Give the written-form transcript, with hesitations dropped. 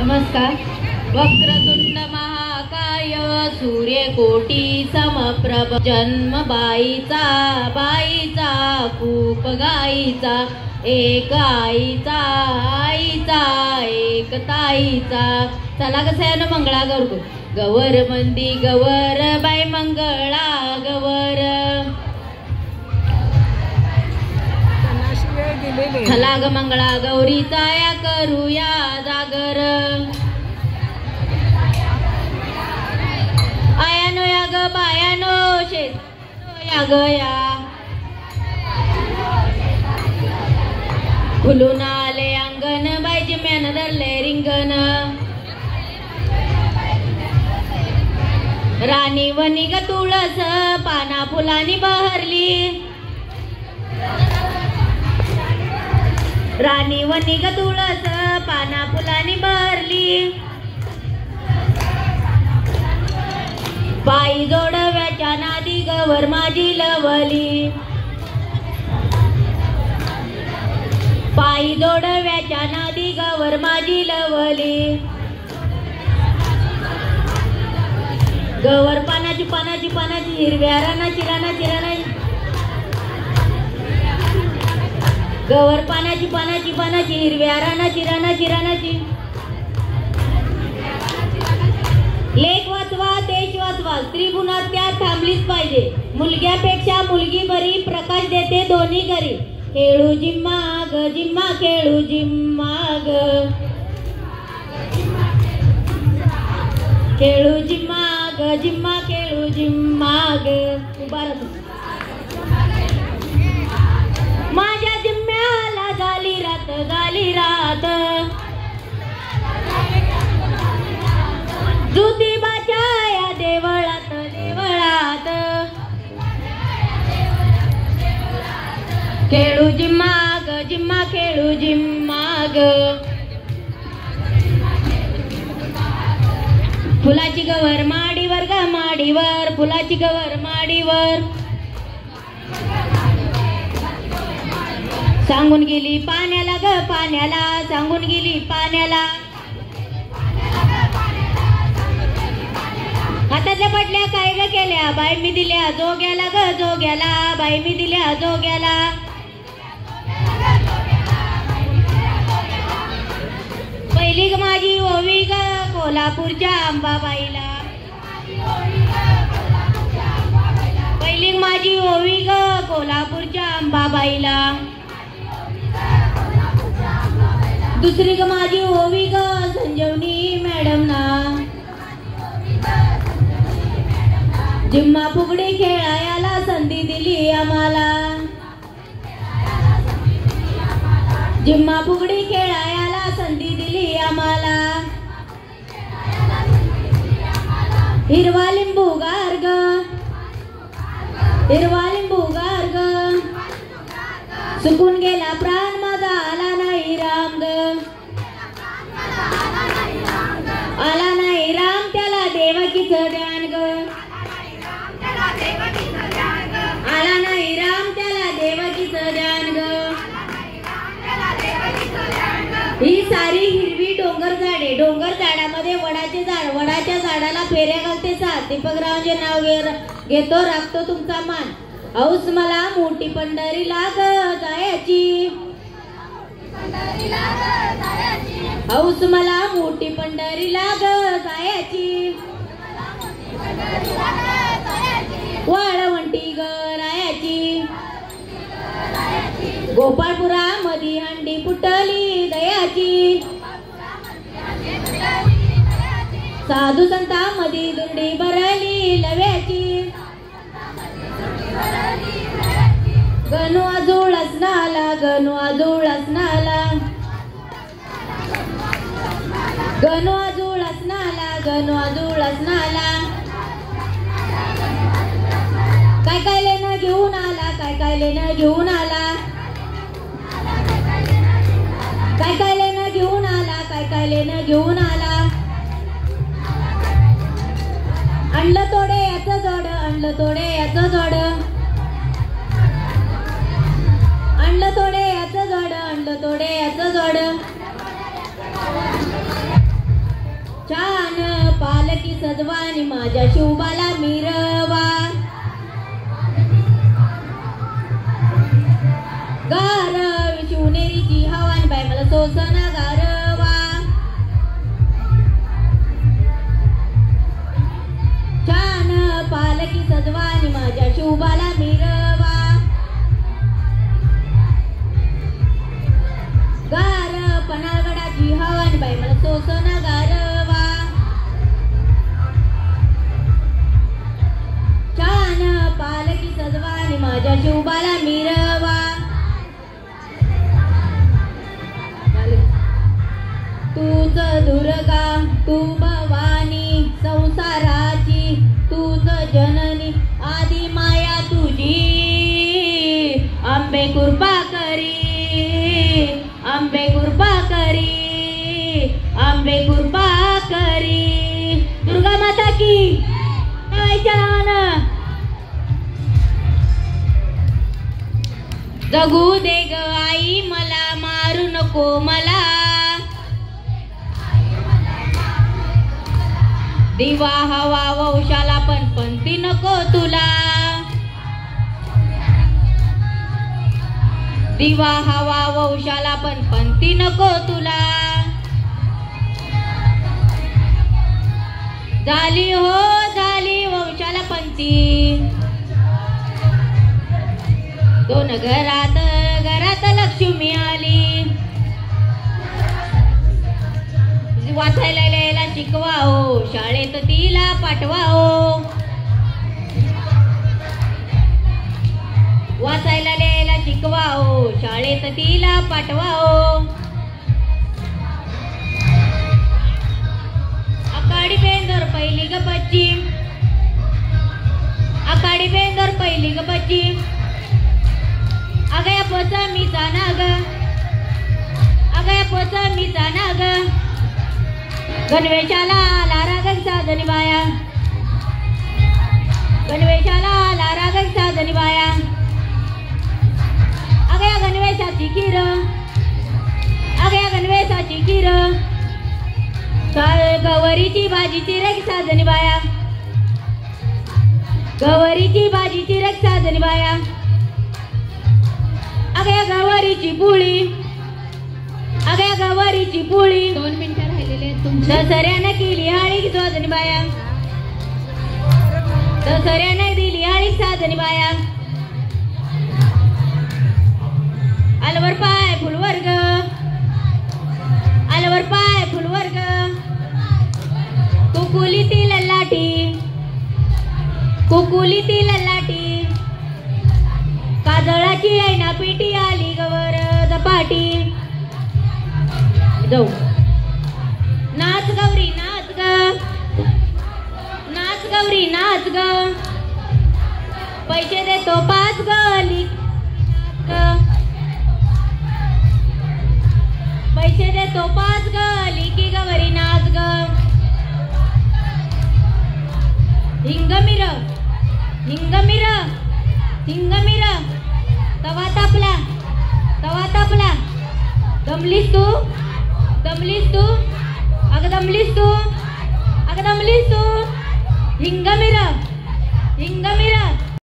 नमस्कार. वक्रतुंड महाकाय सूर्यकोटी समप्रभ. जन्म बाईचा कूप गाईचा. एक आईचा एक ताईचा. चला कसं आहे ना मंगळागौर गवर मंदी गवर बाई मंगळा गवर. चला ग मंगळा गौरीचा या करूया जागर. आयानो या ग बायानो शेत या ग या. फुलून आले अंगण बाईची म्यान धरले रिंगण. राणी वनी ग तुळस पाना फुलानी बहरली. राणी वनी ग तुळस पाना फुलानी बहरली. पायी जोडव्याच्या नादी गवर माझी लवली. पायी जोडव्याच्या नादी गवर माझी लवली. गवर पानाची पानाची पानाची हिरव्या रानाची रानाची रानाची. गवर पानाची पानाची पानाची हिरव्या रानाची रानाची रानाची. लेख वाचवा देश वाचवा स्त्री गुणात त्या थांबलीच पाहिजे. मुलग्यापेक्षा मुलगी बरी प्रकाश देते दोन्ही घरी. खेळू जिम्मा ग जिम्मा खेळू जिम्मा ग. खेळू जिम्मा ग जिम्मा खेळू जिम्मा ग. माझ्या जिम्म्याला झाली रात झाली रात. ज्योतिबाच्या या देवळात देवळात. खेळू जिम्मा ग जिम्मा खेळू जिम्मा ग. फुलाची गवर माडीवर ग माडीवर. फुलाची गवर माडीवर. सांगून गेली पाण्याला ग पाण्याला. सांगून गेली पाण्याला. हातातल्या पडल्या काय ग केल्या बाई मी दिल्या जोग्याला ग जोग्याला. बाई मी दिल्या जोग्याला. पहिली ग माझी ओवी ग कोल्हापूरच्या अंबाबाईला. पहिली माझी ओवी ग कोल्हापूरच्या अंबाबाईला. दुसरी ग माझी ओवी ग संजीवनी मॅडम ना. जिम्मा फुगडी खेळायला संधी दिली आम्हाला. जिम्मा फुगडी खेळायला संधी दिली आम्हाला. हिरवा लिंबू गार ग हिरवा लिंबू गार ग. सुकून गेला प्राण माझा आला नाही राम ग. आला नाही राम त्याला देवकीचं ध्यान ग. आला नाही राम त्याला देवकीचं ध्यान ग. ही सारी हिरवी डोंगर झाडे. डोंगर झाडामध्ये वडाचे झाड. वडाच्या झाडाला फेऱ्या घालते साथ. दीपकरावांचे नाव घेतो राखतो तुमचा मान. हौस मला मोठी पंढरीला ग जायची. हौस मला मोठी पंढरीला ग जायची. वाळवंटी ग रायाची. गोपाळपुरा मधी हंडी फुटली दयाची. साधू संता मधी दुंडी भरली लव्याची. गणू आजूळ असनाला गणू आजूळ असनाला. गणू आजूळ असनाला गणू आजूळ असनाला. काय काय लेणं घेऊन आला काय काय लेणं घेऊन आला. काय काय लेणं घेऊन आला काय काय लेणं घेऊन आला. आणलं तोडे याचं जोड आणलं तोडे याचं जोड. आणलं तोडे याचं जोड आणलं तोडे याचं जोड. सजवानी माझ्या शिवबाला मिरवा गार शिवनेरीची हवानी बाई मला सोसना गारवा छान पालकी सजवानी माझ्या शिवबाला मिरवा गार पनागडाची हवानी बाई मला सोसना गारवा छान पालकी सजवानी माझ्या शिवबाला मिरवा तूच दुर्गा तू भवानी संसाराची तूच जननी आदी माया तुझी आंबे कृपा करी आंबे कृपा करी आंबे कृपा करी दुर्गा माता की जगू दे ग आई मला मारू नको मला दिवा हवा वंशाला पण पंथी नको तुला दिवा हवा वंशाला पण पंथी नको तुला झाली हो झाली वंशाला पंथी दोन घरात लक्ष्मी आली वाचायला लिहायला शिकवा हो शाळेत तिला पाठवा हो वाचायला लिहायला शिकवा हो शाळेत तिला पाठवा हो आकाडी बेंदर पहिली ग बच्ची आकाडी बेंदर पहिली ग बच्ची अगया पोचा मी जाना ग अगया पोचा मी जाना ग गणवेशाला लारागण साधनी बाया गणवेशाला लारागण साधनी बाया अगया गणवेशाची खीर अगया गणवेशाची खीर गवरीची भाजीची रेख साधनी बाया गवरीची भाजीची रेख साधनी बाया अगया गवारीची पोळी अगया गवारीची पोळी 2 मिनिटं राहिलेले आहेत तुमचे दसऱ्यानं केली हाळी साधनी बाया दसऱ्यानं दिली हाळी साधनी बाया अलवर पाय फुलवर्ग अलवर पाय फुलवर्ग कुकुलीतील लाठी कुकुलीतील लाठी काजळाची ऐना पेटी आली गवर दपाटी जाऊ नाच गौरी नाच ग नाच गौरी नाच ग पैसे देतो 5 ग पैसे देतो 5 ग लिकी गौरी नाच ग हिंगमिर हिंगमिर हिंगमिर तवा तापला दमलीस तू अगं दमलीस तू हिंगमिर